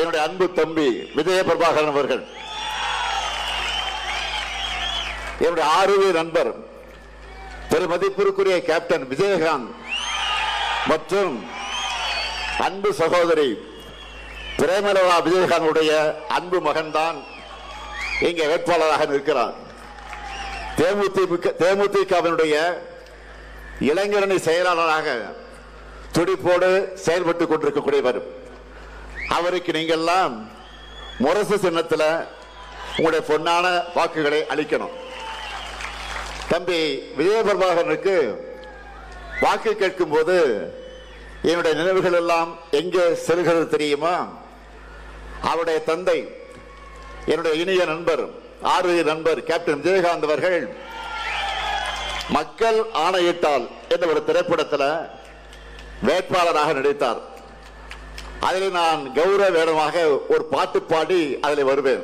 என்னுடைய அன்பு தம்பி விஜய பிரபாகரன் அவர்கள், என்னுடைய ஆர்வ நண்பர் பெருமதிப்பிற்குரிய கேப்டன் விஜயகாந்த் மற்றும் அன்பு சகோதரி பிரேமலதா விஜயகாந்துடைய அன்பு மகன்தான் இங்கே வேட்பாளராக நிற்கிறார். தேமுதிகவினுடைய இளைஞரணி செயலாளராக துடிப்போடு செயல்பட்டுக் கொண்டிருக்கக்கூடியவர். அவருக்கு நீங்கள் எல்லாம் முரசு சின்னத்தில் உங்களுடைய பொன்னான வாக்குகளை அளிக்கணும். தம்பி விஜய பிரபாகரனுக்கு வாக்கு கேட்கும் போது என்னுடைய நினைவுகள் எல்லாம் எங்கே செல்கிறது தெரியுமா? அவருடைய தந்தை, என்னுடைய இனிய நண்பர், ஆர்வ நண்பர் கேப்டன் விஜயகாந்த் அவர்கள் மக்கள் ஆணையிட்டால் என்ற ஒரு திரைப்படத்தில் வேட்பாளராக நடித்தார். அதில் நான் கௌரவ வேடமாக ஒரு பாட்டு பாடி அதில் வருவேன்.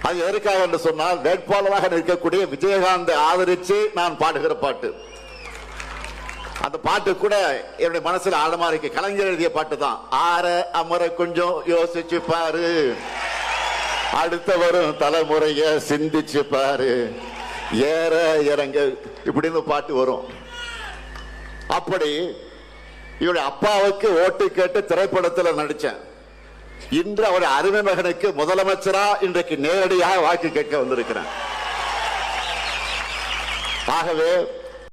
அது எதற்காக என்று சொன்னால், வேட்பாளராக நிற்கக்கூடிய விஜயகாந்தை ஆதரித்து நான் பாடுகிற பாட்டு. அந்த பாட்டு கூட என்னுடைய மனசுல ஆழமா இருக்கு. கலைஞர் எழுதிய பாட்டு தான். ஆற அமர கொஞ்சம் யோசிச்சு பாரு, அடுத்த வரும் தலைமுறைய சிந்திச்சு பாரு, ஏற இறங்க இப்படின்னு பாட்டு வரும். அப்படி இவருடைய அப்பாவுக்கு ஓட்டு கேட்டு திரைப்படத்தில் நடிச்சேன். இன்று அவருடைய அருமை மகனுக்கு முதலமைச்சரா இன்றைக்கு நேரடியாக வாக்கு கேட்க வந்திருக்கிறேன். ஆகவே